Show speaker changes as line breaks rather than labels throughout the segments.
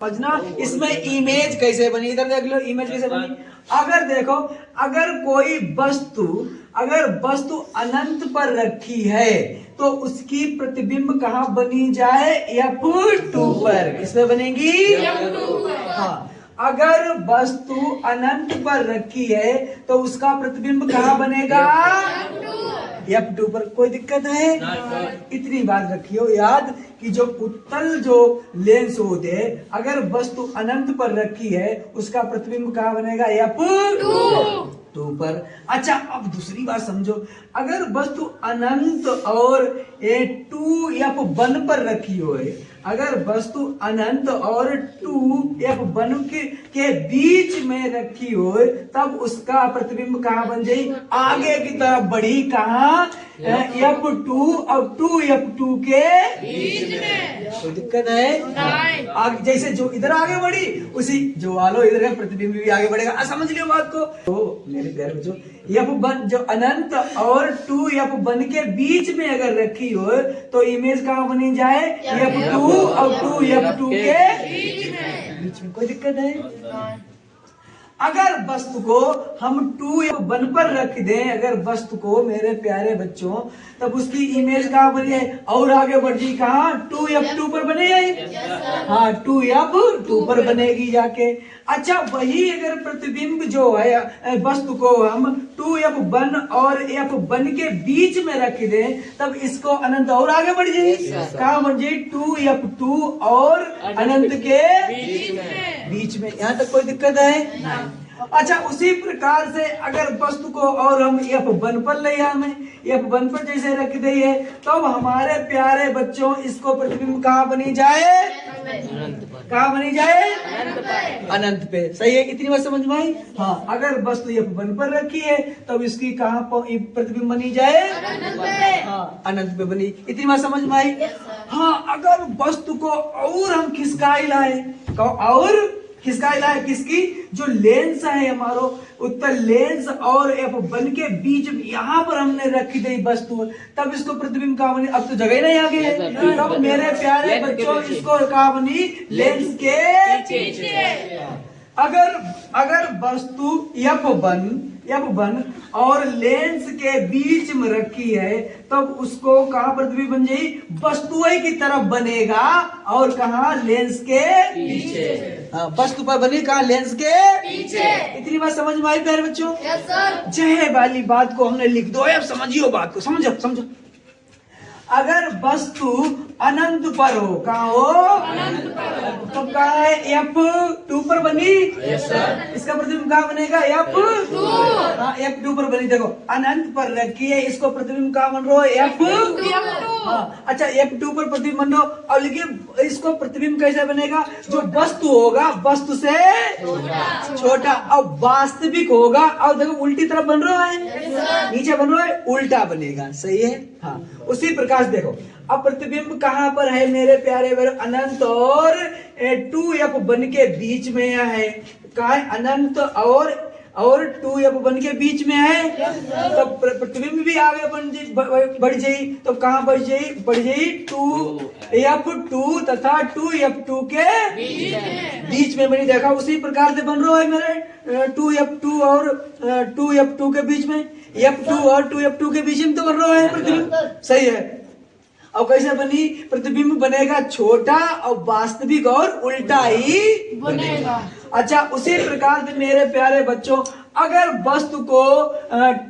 समझना इसमें इमेज कैसे बनी। इधर देख लो इमेज कैसे बनी। अगर देखो अगर कोई वस्तु अनंत पर रखी है तो उसकी प्रतिबिंब कहाँ बनी जाए? F2 पर। किसमें बनेगी? हाँ, अगर वस्तु अनंत पर रखी है तो उसका प्रतिबिंब कहाँ बनेगा? F2 पर। कोई दिक्कत है? इतनी बात रखियो याद कि जो उत्तल जो लेंस होते हैं, अगर वस्तु अनंत पर रखी है उसका प्रतिबिंब कहाँ बनेगा? F2 पर। अच्छा, अब दूसरी बात समझो। अगर वस्तु अनंत और 2F1 पर रखी हो, अगर वस्तु अनंत और 2F1 के बीच में रखी हो तब उसका प्रतिबिंब कहाँ बन जाए? आगे की तरफ बढ़ी। कहाँ? F2 और 2F2 के बीच में। कोई दिक्कत है? आगे जैसे जो इधर आगे बढ़ी उसी जो वालो इधर का प्रतिबिंब भी आगे बढ़ेगा। समझ लियो बात को। तो मेरे प्यारे बच्चों, F1 जो अनंत और 2F1 के बीच में अगर रखी हो तो इमेज कहाँ बनी जाए? F2 और 2F2 के बीच में। कोई दिक्कत है? अगर वस्तु को हम 2F1 पर रख दें, अगर वस्तु को मेरे प्यारे बच्चों, तब उसकी इमेज कहाँ बनी है? और आगे बढ़ जाए। कहाँ? 2F2 पर बने है। हाँ, 2F2 पर बनेगी जाके। अच्छा, वही अगर प्रतिबिंब जो है वस्तु को हम 2F1 और F1 के बीच में रख दें तब इसको अनंत और आगे बढ़ जाए। कहाँ बढ़ जाए? 2F2 और अनंत के बीच में। यहाँ तक कोई दिक्कत है? अच्छा, उसी प्रकार से अगर वस्तु को और हम F1 पर ले हमें F1 पर जैसे रख दिए तब हमारे प्यारे बच्चों इसको प्रतिबिंब कहाँ बनी जाए? कहाँ बनी जाए? अनंत पे। सही है? इतनी बात समझ में आई? हाँ, अगर वस्तु F1 पर रखी है तब इसकी कहाँ प्रतिबिंब बनी जाए? हाँ, अनंत पे बनी। इतनी बात समझ में आई? हाँ, अगर वस्तु को और हम खिसकाई लाए, और खिसकाई लाए किसकी? जो लेंस है हमारो उत्तल लेंस और F1 के बीच में यहाँ पर हमने रखी गई वस्तु, तब इसको प्रतिबिंब कहाँ बनी? अब तो जगह नहीं आगे है। तब मेरे प्यारे बच्चों इसको कहाँ बनी? लेंस के पीछे। अगर वस्तु F1 और लेंस के बीच में रखी है तब उसको कहाँ प्रतिबिंब बन जाए? वस्तु की तरफ बनेगा। और कहाँ? लेंस के पीछे। हाँ, वस्तु पर बनी। कहाँ? लेंस के पीछे। इतनी बात समझ में आई प्यारे बच्चों? Yes sir. जय वाली बात को हमने लिख दो। अब समझियो बात को। समझो। अगर वस्तु अनंत पर हो, कहाँ हो? अनंत पर। तो कहाँ है? F2 पर बनी। Yes sir. इसका प्रतिबिंब कहाँ बनेगा? F2। हाँ, F2 पर बनी। देखो, अनंत पर रखी है, इसको प्रतिबिंब कहाँ बन रहा है? F2। हाँ, अच्छा, F2 पर प्रतिबिंब बन रहा। और लेकिन इसको प्रतिबिंब कैसे बनेगा? जो वस्तु होगा वस्तु से छोटा और वास्तविक होगा। और देखो उल्टी तरफ बन रहा है, नीचे बन रहा है, उल्टा बनेगा। सही है? हाँ, उसी प्रकार देखो, अब प्रतिबिंब कहाँ पर है मेरे प्यारे? अनंत और 2F1 के बीच में है। कहाँ है? अनंत और 2F1 के बीच में है। तो प्रतिबिंब भी आगे बढ़ जाए। तो कहाँ बढ़ जाए? 2F2 तथा 2F2 के बीच में बनी। देखा, उसी प्रकार से बन रहा है मेरे 2F2 और 2F2 के बीच में। F2 और 2F2 के बीच में तो बन रहा है प्रतिबिंब। सही है? अब कैसे बनी? प्रतिबिंब बनेगा छोटा और वास्तविक और उल्टा ही बनेगा। अच्छा, उसी प्रकार से मेरे प्यारे बच्चों, अगर वस्तु को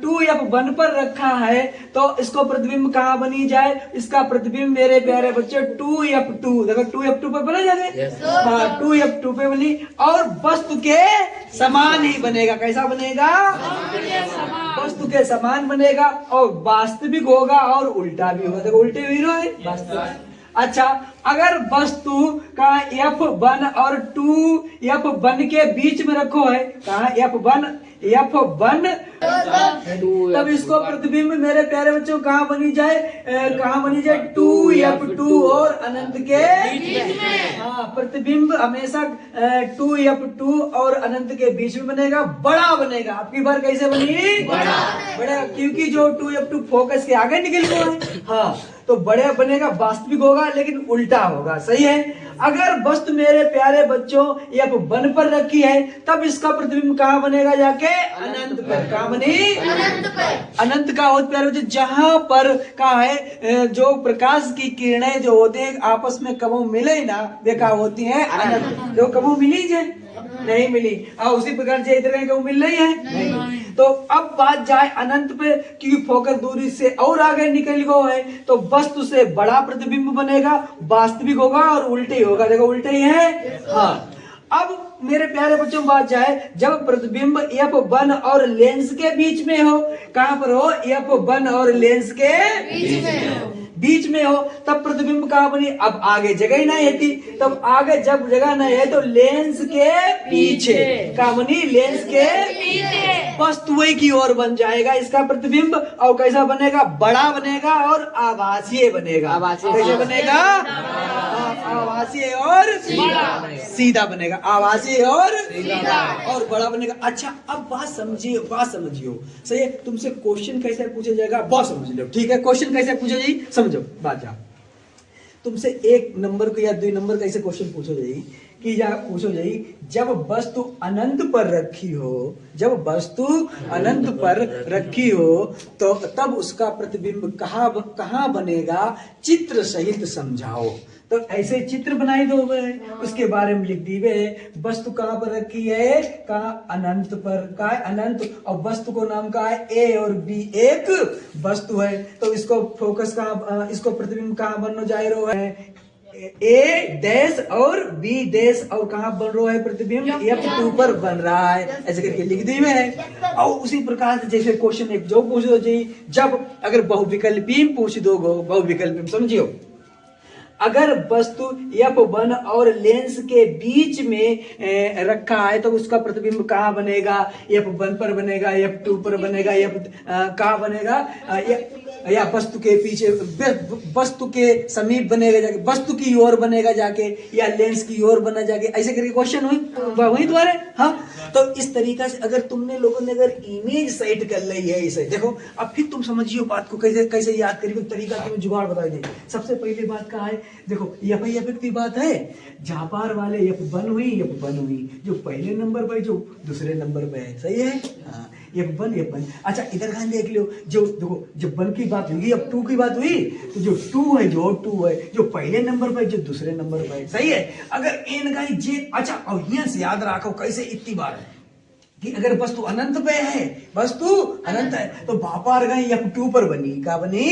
2F1 पर रखा है तो इसको प्रतिबिंब कहाँ बनी जाए? इसका प्रतिबिंब मेरे प्यारे बच्चों 2F2। देखो 2F2 पर बना जाए। हाँ, 2F2 पे बनी और वस्तु के समान ही बनेगा। कैसा बनेगा? वस्तु के समान बनेगा और वास्तविक होगा और उल्टा भी होगा। देखो, उल्टे भी है वास्तविक। अच्छा, अगर वस्तु का F1 और 2F1 के बीच में रखो है, कहा F1 तब इसको प्रतिबिंब मेरे प्यारे बच्चों कहाँ बनी जाए? 2F2 और अनंत के बीच में। हाँ, प्रतिबिंब हमेशा 2F2 और अनंत के बीच में बनेगा, बड़ा बनेगा। आपकी बार कैसे बनी? बड़ा, क्योंकि जो 2F2 फोकस के आगे निकल गया है। हाँ, तो बड़े बनेगा, वास्तविक होगा लेकिन उल्टा होगा। सही है। अगर वस्तु मेरे प्यारे बच्चों F वन पर रखी है तब इसका प्रतिबिंब कहाँ बनेगा जाके? अनंत पर। कहाँ बनी? अनंत पर। अनंत का होता प्यारे बच्चों जहां पर कहा है जो प्रकाश की किरणें जो होते हैं आपस में कबू मिले ना, वे कहा होती हैं अनंत। जो कबू मिली जे नहीं मिली, और उसी प्रकार से इधर कहीं मिल रही है नहीं। तो अब बात जाए अनंत पे, क्योंकि फोकस दूरी से और आगे निकल गो है तो वस्तु से बड़ा प्रतिबिंब बनेगा, वास्तविक होगा और उल्टे होगा। देखो उल्टे ही है। हाँ, अब मेरे प्यारे बच्चों बात जाए जब प्रतिबिंब F1 और लेंस के बीच में हो, कहां पर हो? F1 और लेंस के बीच में हो तब प्रतिबिंब कहां बनी? अब आगे जगह ही नहीं है, तब आगे जब जगह नहीं है तो लेंस के पीछे कहां बनी? लेंस के पीछे वस्तुएं की ओर बन जाएगा इसका प्रतिबिंब। और कैसा बनेगा? बड़ा बनेगा और आभासीय बनेगा। कैसे बनेगा? आभासीय और सीधा बनेगा। आभासीय और बड़ा बनेगा। अच्छा, अब बात समझिए, बात समझियो। सही है। तुमसे क्वेश्चन कैसे पूछा जाएगा बात समझ लो। ठीक है, क्वेश्चन कैसे पूछा जाए समझो बात। जा तुमसे 1 नंबर को या 2 नंबर कैसे क्वेश्चन पूछो जाए कि या पूछो जाए जब वस्तु अनंत पर रखी हो, जब वस्तु अनंत पर रखी हो तो तब उसका प्रतिबिंब कहाँ बनेगा? चित्र सहित समझाओ। तो ऐसे चित्र बनाई दो, उसके बारे में लिख दी वे। वस्तु कहाँ पर रखी है? कहाँ? अनंत पर। कहा है? अनंत। और वस्तु को नाम कहा है? ए और बी एक वस्तु है। तो इसको फोकस कहाँ, इसको प्रतिबिंब कहाँ बन जा रहा है? ए डैश और बी डैश, और कहाँ बन रहा है प्रतिबिंब? F2 पर बन रहा है। ऐसे करके लिख दी है। और उसी प्रकार से जैसे क्वेश्चन एक जो पूछ दो जी, जब अगर बहुविकल्पी पूछ दो, बहुविकल्पी समझियो, अगर वस्तु F1 और लेंस के बीच में रखा है तो उसका प्रतिबिंब कहाँ बनेगा? F1 पर बनेगा, F2 पर बनेगा, कहाँ बनेगा? या वस्तु के पीछे, वस्तु के समीप बनेगा जाके, वस्तु की ओर बनेगा जाके, या लेंस की ओर बना जाके। ऐसे करके क्वेश्चन हुई तुम्हारे। हाँ, तो इस तरीका से अगर तुमने लोगों ने अगर इमेज सेट कर ली है इसे, देखो अब फिर तुम समझियो बात को कैसे कैसे याद करिए। तरीका तुम्हें जुगाड़ बता दे। सबसे पहले बात कहा है, देखो F की बात है, जापार वाले F1 हुई, जो पहले नंबर पर, जो दूसरे नंबर पे है। सही है। हाँ, F1। अच्छा, इधर खान देख लो, जो देखो जब 1 की बात हुई, अब 2 की बात हुई, तो जो 2 है, जो पहले नंबर पर, जो दूसरे नंबर पर है। सही है। अगर एन का जे, अच्छा, और यहाँ से याद रखो कैसे इतनी बार है कि अगर वस्तु अनंत पे है, वस्तु अनंत है तो भापार गई F2 पर बनी। क्या बनी?